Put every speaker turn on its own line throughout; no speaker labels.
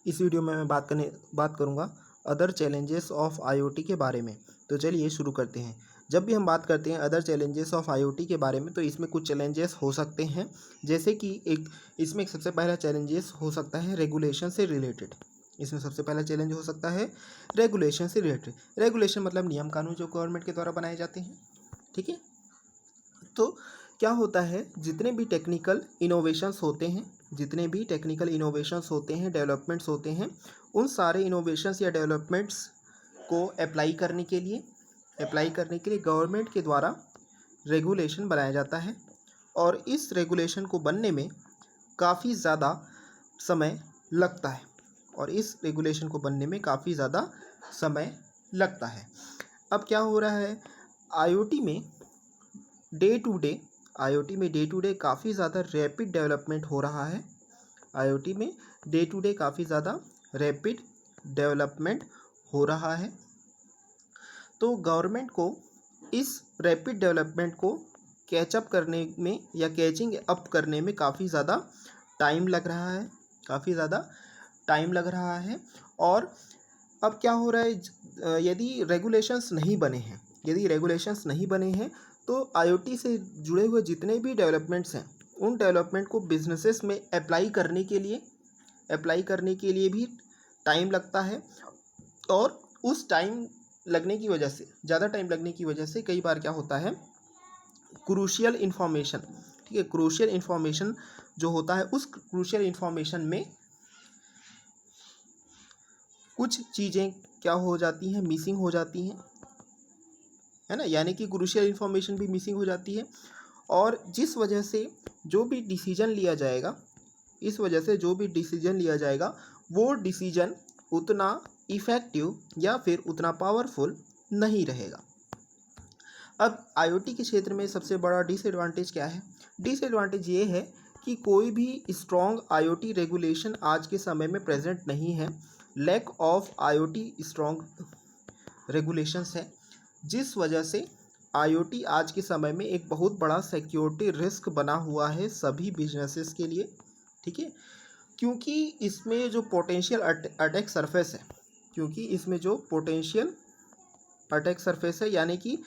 इस वीडियो में मैं बात करूंगा अदर चैलेंजेस ऑफ आईओटी के बारे में। तो चलिए शुरू करते हैं। जब भी हम बात करते हैं अदर चैलेंजेस ऑफ आईओटी के बारे में, तो इसमें कुछ चैलेंजेस हो सकते हैं। जैसे कि इसमें सबसे पहला चैलेंजेस हो सकता है रेगुलेशन से रिलेटेड। इसमें सबसे पहला चैलेंज हो सकता है रेगुलेशन से रिलेटेड। रेगुलेशन मतलब नियम कानून जो गवर्नमेंट के द्वारा बनाए जाते हैं। ठीक है, तो क्या होता है, जितने भी टेक्निकल इनोवेशंस होते हैं, डेवलपमेंट्स होते हैं, उन सारे इनोवेशंस या डेवलपमेंट्स को अप्लाई करने के लिए गवर्नमेंट के द्वारा रेगुलेशन बनाया जाता है। और इस रेगुलेशन को बनने में काफ़ी ज़्यादा समय लगता है अब क्या हो रहा है, आईओटी में डे टू डे काफ़ी ज़्यादा रैपिड डेवलपमेंट हो रहा है। तो गवर्नमेंट को इस रैपिड डेवलपमेंट को कैचअप करने में या कैचिंग अप करने में काफ़ी ज़्यादा टाइम लग रहा है। और अब क्या हो रहा है, यदि रेगुलेशंस नहीं बने हैं तो आईओटी से जुड़े हुए जितने भी डेवलपमेंट्स हैं, उन डेवलपमेंट को बिजनेसेस में अप्लाई करने के लिए भी टाइम लगता है। और उस ज़्यादा टाइम लगने की वजह से कई बार क्या होता है, क्रूशियल इन्फॉर्मेशन जो होता है, उस क्रूशियल इन्फॉर्मेशन में कुछ चीज़ें क्या हो जाती हैं, मिसिंग हो जाती हैं, है ना। यानी कि क्रूशियल इन्फॉर्मेशन भी मिसिंग हो जाती है, और जिस वजह से जो भी डिसीजन लिया जाएगा वो डिसीजन उतना इफ़ेक्टिव या फिर उतना पावरफुल नहीं रहेगा। अब आईओटी के क्षेत्र में सबसे बड़ा डिसएडवांटेज क्या है? डिसएडवांटेज ये है कि कोई भी स्ट्रॉन्ग आईओटी रेगुलेशन आज के समय में प्रेजेंट नहीं है। Lack of IoT strong regulations है, जिस वजह से आईओटी आज के समय में एक बहुत बड़ा सिक्योरिटी रिस्क बना हुआ है सभी बिजनेसेस के लिए। ठीक है, क्योंकि इसमें जो पोटेंशियल अटैक सरफेस है, यानी कि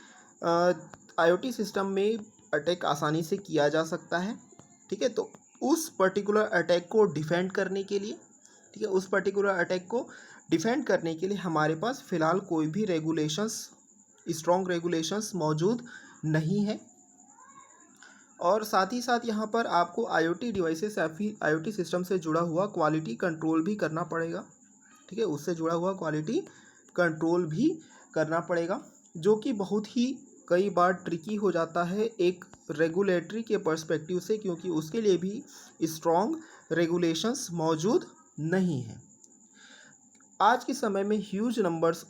आईओटी सिस्टम में अटैक आसानी से किया जा सकता है। ठीक है, तो उस पर्टिकुलर अटैक को डिफेंड करने के लिए हमारे पास फ़िलहाल कोई भी स्ट्रॉन्ग रेगुलेशंस मौजूद नहीं है। और साथ ही साथ यहाँ पर आपको आईओटी डिवाइसेस या फिर आईओटी सिस्टम से जुड़ा हुआ क्वालिटी कंट्रोल भी करना पड़ेगा। ठीक है, उससे जुड़ा हुआ क्वालिटी कंट्रोल भी करना पड़ेगा, जो कि बहुत ही कई बार ट्रिकी हो जाता है एक रेगुलेटरी के पर्सपेक्टिव से, क्योंकि उसके लिए भी स्ट्रॉन्ग रेगुलेशंस मौजूद नहीं हैं। आज के समय में huge numbers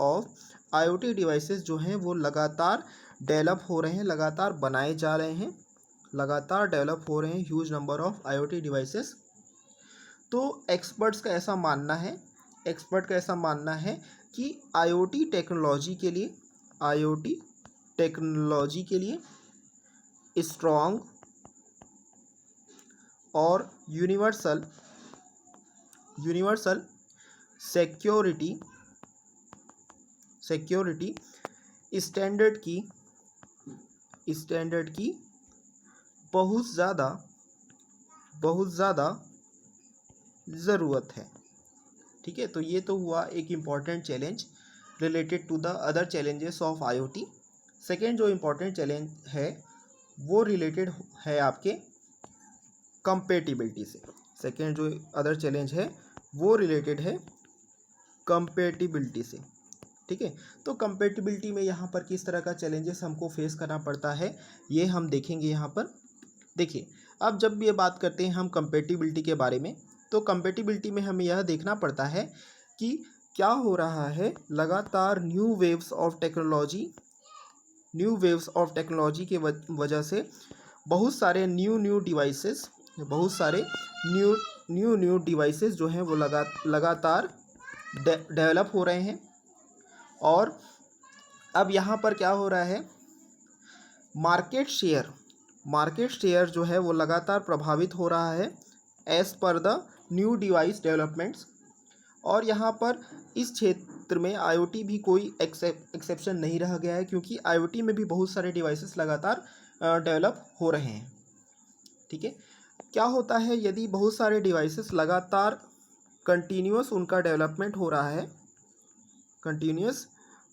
of IoT devices जो हैं वो लगातार डेवलप हो रहे हैं, लगातार बनाए जा रहे हैं, huge number of IoT devices. तो एक्सपर्ट का ऐसा मानना है कि आईओटी टेक्नोलॉजी के लिए स्ट्रॉन्ग और यूनिवर्सल सिक्योरिटी स्टैंडर्ड की बहुत ज़्यादा ज़रूरत है। ठीक है, तो ये तो हुआ एक important challenge related to the other challenges of IoT. Second जो इम्पॉर्टेंट चैलेंज है वो रिलेटेड है आपके कंपेटिबिलिटी से। कंपेटिबिलिटी से। ठीक है, तो कंपेटिबिलिटी में यहाँ पर किस तरह का चैलेंजेस हमको फेस करना पड़ता है, ये हम देखेंगे। यहाँ पर देखिए, अब जब भी ये बात करते हैं हम कंपेटिबिलिटी के बारे में, तो कंपेटिबिलिटी में हमें यह देखना पड़ता है कि क्या हो रहा है। लगातार न्यू वेव्स ऑफ टेक्नोलॉजी के वजह से बहुत सारे न्यू डिवाइसेस जो हैं वो लगातार डेवलप हो रहे हैं। और अब यहाँ पर क्या हो रहा है, मार्केट शेयर जो है वो लगातार प्रभावित हो रहा है as per the new device developments. और यहाँ पर इस क्षेत्र में आईओटी भी कोई एक्सेप्शन नहीं रह गया है, क्योंकि आईओटी में भी बहुत सारे डिवाइसेस लगातार डेवलप हो रहे हैं। ठीक है, क्या होता है यदि बहुत सारे डिवाइसेस लगातार कंटिन्यूअस उनका डेवलपमेंट हो रहा है, कंटिन्यूअस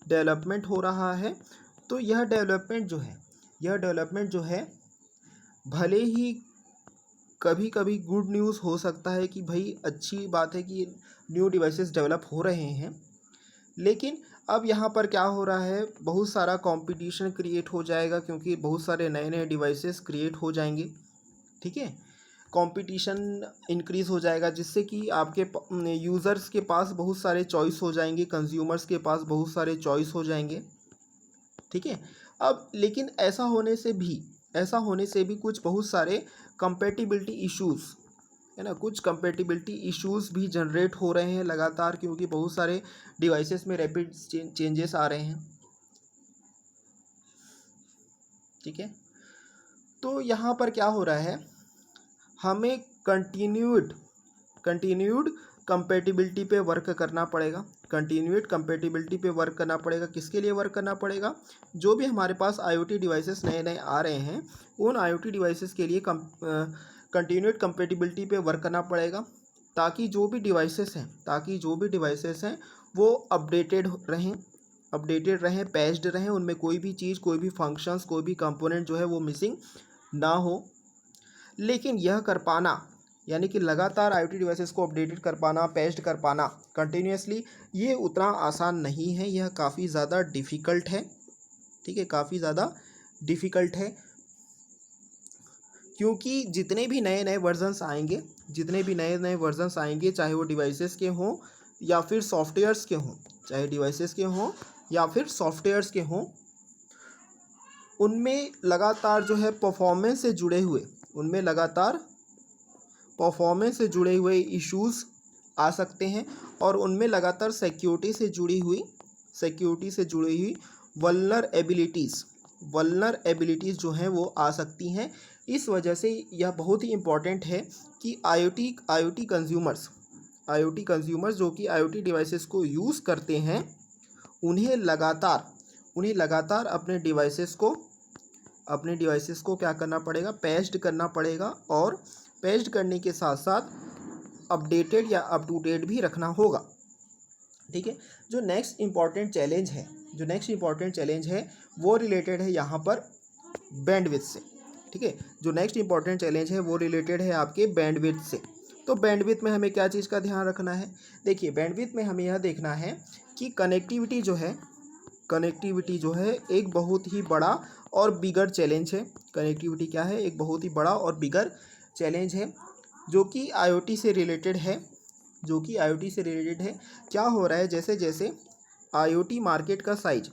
डेवलपमेंट हो रहा है, तो यह डेवलपमेंट जो है भले ही कभी कभी गुड न्यूज़ हो सकता है कि भाई अच्छी बात है कि न्यू डिवाइसेस डेवलप हो रहे हैं, लेकिन अब यहाँ पर क्या हो रहा है, बहुत सारा कंपटीशन क्रिएट हो जाएगा, क्योंकि बहुत सारे नए नए डिवाइसेस क्रिएट हो जाएंगे। ठीक है, कंपटीशन इंक्रीज़ हो जाएगा, जिससे कि आपके यूज़र्स के पास बहुत सारे चॉइस हो जाएंगे, कंज्यूमर्स के पास बहुत सारे चॉइस हो जाएंगे। ठीक है, अब लेकिन ऐसा होने से भी कुछ बहुत सारे कंपैटिबिलिटी इश्यूज़ है ना, कुछ कंपैटिबिलिटी इश्यूज़ भी जनरेट हो रहे हैं लगातार, क्योंकि बहुत सारे डिवाइसेस में रैपिड चेंजेस आ रहे हैं। ठीक है, तो यहाँ पर क्या हो रहा है, हमें कंटिन्यूड कंपैटिबिलिटी पे वर्क करना पड़ेगा। कंटिन्यूड कंपैटिबिलिटी पे वर्क करना पड़ेगा। किसके लिए वर्क करना पड़ेगा? जो भी हमारे पास आईओटी डिवाइसेस नए नए आ रहे हैं, उन आईओटी डिवाइसेस के लिए कंटिन्यूड कंपैटिबिलिटी पे वर्क करना पड़ेगा, ताकि जो भी डिवाइसेस हैं वो अपडेटेड रहें, पैच्ड रहें, उनमें कोई भी चीज़, कोई भी फंक्शंस, कोई भी कंपोनेंट जो है वो मिसिंग ना हो। लेकिन यह कर पाना, यानी कि लगातार आईओटी डिवाइसेस को अपडेटेड कर पाना, पैच्ड कर पाना कंटिन्यूसली, ये उतना आसान नहीं है, यह काफ़ी ज़्यादा डिफ़िकल्ट है। ठीक है, काफ़ी ज़्यादा डिफ़िकल्ट है, क्योंकि जितने भी नए नए वर्जन्स आएंगे, चाहे वो डिवाइसेस के हों या फिर सॉफ्टवेयर्स के हों, उनमें लगातार जो है परफॉर्मेंस से जुड़े हुए इश्यूज़ आ सकते हैं, और उनमें लगातार सिक्योरिटी से जुड़ी हुई वल्नरेबिलिटीज़ जो हैं वो आ सकती हैं। इस वजह से यह बहुत ही इम्पॉर्टेंट है कि आईओटी कंज्यूमर्स जो कि आईओटी डिवाइसेस को यूज़ करते हैं, उन्हें लगातार अपने डिवाइसेस को क्या करना पड़ेगा, पैच्ड करना पड़ेगा, और पैच्ड करने के साथ साथ अपडेटेड या अप टू डेट भी रखना होगा। ठीक है, जो नेक्स्ट इम्पॉर्टेंट चैलेंज है वो रिलेटेड है यहाँ पर बैंडविड्थ से। ठीक है, जो नेक्स्ट इम्पॉर्टेंट चैलेंज है वो रिलेटेड है आपके बैंडविड्थ से। तो बैंडविड्थ में हमें क्या चीज़ का ध्यान रखना है? देखिए, बैंडविड्थ में हमें यह देखना है कि कनेक्टिविटी जो है एक बहुत ही बड़ा और बिगर चैलेंज है। कनेक्टिविटी क्या है? एक बहुत ही बड़ा और बिगर चैलेंज है, जो कि आईओटी से रिलेटेड है। क्या हो रहा है, जैसे जैसे आईओटी मार्केट का साइज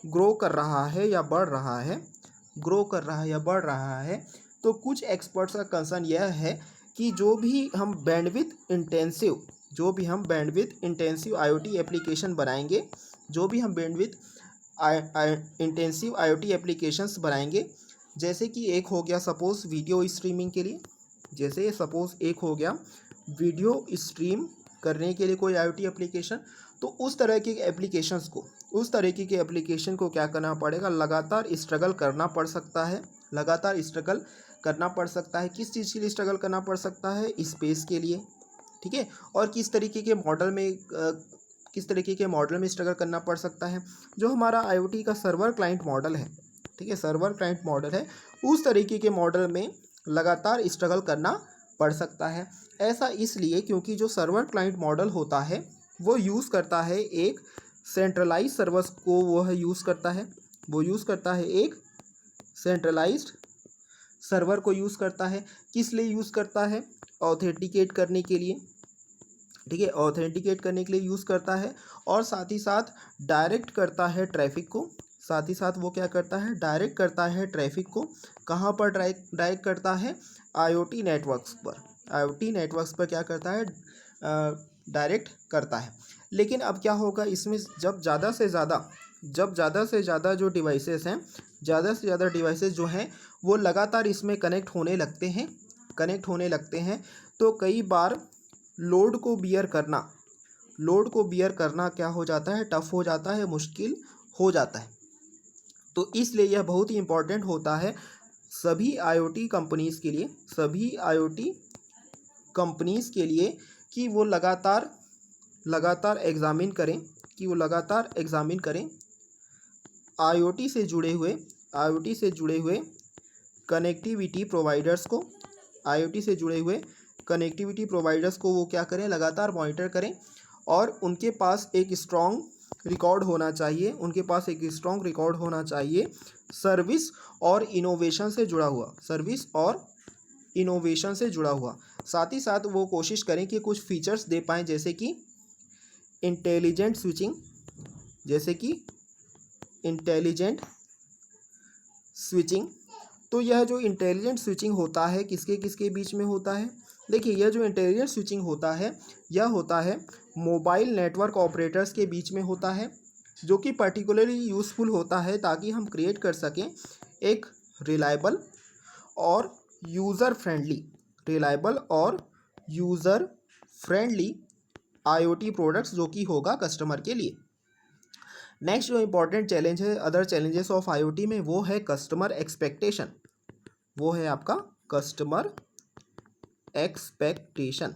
ग्रो कर रहा है या बढ़ रहा है, तो कुछ एक्सपर्ट्स का कंसर्न यह है कि जो भी हम बैंडविड्थ इंटेंसिव आईओटी एप्लीकेशन बनाएंगे, जैसे कि एक हो गया सपोज़ वीडियो स्ट्रीमिंग के लिए, वीडियो स्ट्रीम करने के लिए कोई आईओटी एप्लीकेशन, तो उस तरह के एप्लीकेशन को क्या करना पड़ेगा, लगातार स्ट्रगल करना पड़ सकता है। किस चीज़ के लिए स्ट्रगल करना पड़ सकता है? स्पेस के लिए। ठीक है, और किस तरीके के मॉडल में स्ट्रगल करना पड़ सकता है? जो हमारा आईओटी का सर्वर क्लाइंट मॉडल है, ठीक है, उस तरीके के मॉडल में लगातार स्ट्रगल करना पड़ सकता है। ऐसा इसलिए क्योंकि जो सर्वर क्लाइंट मॉडल होता है वो यूज़ करता है एक सेंट्रलाइज्ड सर्वर्स को, एक सेंट्रलाइज्ड सर्वर को यूज़ करता है। किस लिए यूज़ करता है? ऑथेंटिकेट करने के लिए। ठीक है, ऑथेंटिकेट करने के लिए यूज़ करता है, और साथ ही साथ डायरेक्ट करता है ट्रैफिक को। वो क्या करता है? डायरेक्ट करता है ट्रैफिक को। कहाँ पर डायरेक्ट करता है? आईओटी नेटवर्क्स पर क्या करता है? डायरेक्ट करता है। लेकिन अब क्या होगा, इसमें जब ज़्यादा से ज़्यादा जब ज़्यादा से ज़्यादा जो डिवाइसेस हैं, ज़्यादा से ज़्यादा डिवाइसेस जो हैं वो लगातार इसमें कनेक्ट होने लगते हैं तो कई बार लोड को बियर करना क्या हो जाता है, टफ हो जाता है, मुश्किल हो जाता है। तो इसलिए यह बहुत ही इम्पोर्टेंट होता है सभी आईओटी कंपनीज़ के लिए कि वो लगातार एग्ज़ामिन करें आईओटी से जुड़े हुए कनेक्टिविटी प्रोवाइडर्स को वो क्या करें, लगातार मॉनिटर करें और उनके पास एक स्ट्रॉन्ग रिकॉर्ड होना चाहिए सर्विस और इनोवेशन से जुड़ा हुआ। साथ ही साथ वो कोशिश करें कि कुछ फीचर्स दे पाएँ जैसे कि इंटेलिजेंट स्विचिंग। तो यह जो इंटेलिजेंट स्विचिंग होता है किसके किसके बीच में होता है? देखिए, यह जो इंटेलिजेंट स्विचिंग होता है यह होता है मोबाइल नेटवर्क ऑपरेटर्स के बीच में होता है, जो कि पर्टिकुलरली यूज़फुल होता है ताकि हम क्रिएट कर सकें एक रिलायबल और यूज़र फ्रेंडली आईओटी प्रोडक्ट्स जो कि होगा कस्टमर के लिए। नेक्स्ट जो इम्पोर्टेंट चैलेंज है अदर चैलेंजेस ऑफ आईओटी में, वो है कस्टमर एक्सपेक्टेशन। वो है आपका कस्टमर एक्सपेक्टेशन।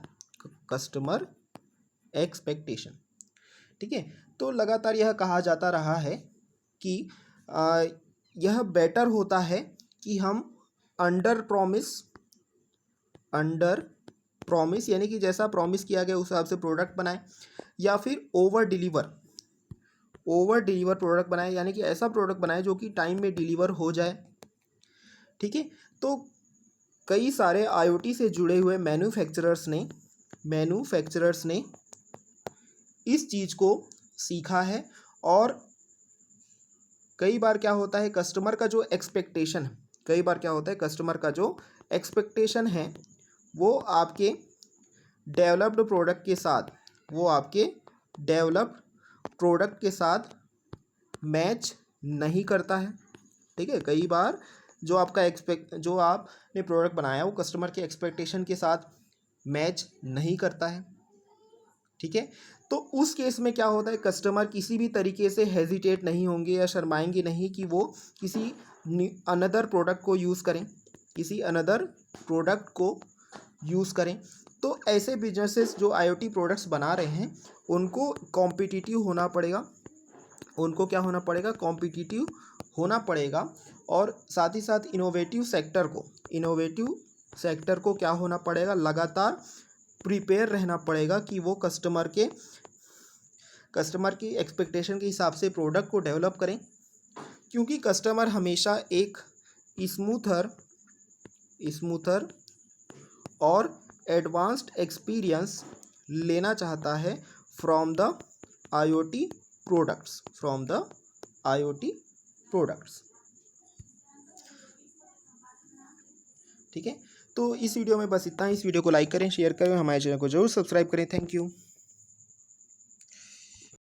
ठीक है, तो लगातार यह कहा जाता रहा है कि यह बेटर होता है कि हम अंडर प्रॉमिस यानी कि जैसा प्रॉमिस किया गया उस हिसाब से प्रोडक्ट बनाएं, या फिर ओवर डिलीवर प्रोडक्ट बनाएं, यानी कि ऐसा प्रोडक्ट बनाएं जो कि टाइम में डिलीवर हो जाए। ठीक है, तो कई सारे आईओटी से जुड़े हुए मैन्युफैक्चरर्स ने इस चीज़ को सीखा है और कई बार क्या होता है कस्टमर का जो एक्सपेक्टेशन है वो आपके डेवलप्ड प्रोडक्ट के साथ मैच नहीं करता है। ठीक है, कई बार जो आपने प्रोडक्ट बनाया वो कस्टमर के एक्सपेक्टेशन के साथ मैच नहीं करता है। ठीक है, तो उस केस में क्या होता है, कस्टमर किसी भी तरीके से हेजिटेट नहीं होंगे या शर्माएंगे नहीं कि वो किसी अनदर प्रोडक्ट को यूज़ करें। तो ऐसे बिजनेसेस जो आईओटी प्रोडक्ट्स बना रहे हैं उनको कॉम्पिटिटिव होना पड़ेगा और साथ ही साथ इनोवेटिव सेक्टर को क्या होना पड़ेगा, लगातार प्रिपेयर रहना पड़ेगा कि वो कस्टमर की एक्सपेक्टेशन के हिसाब से प्रोडक्ट को डेवलप करें, क्योंकि कस्टमर हमेशा एक स्मूथर और एडवांस्ड एक्सपीरियंस लेना चाहता है फ्रॉम द आईओटी प्रोडक्ट्स। ठीक है, तो इस वीडियो में बस इतना ही। इस वीडियो को लाइक करें, शेयर करें, हमारे चैनल को जरूर सब्सक्राइब करें। Thank you.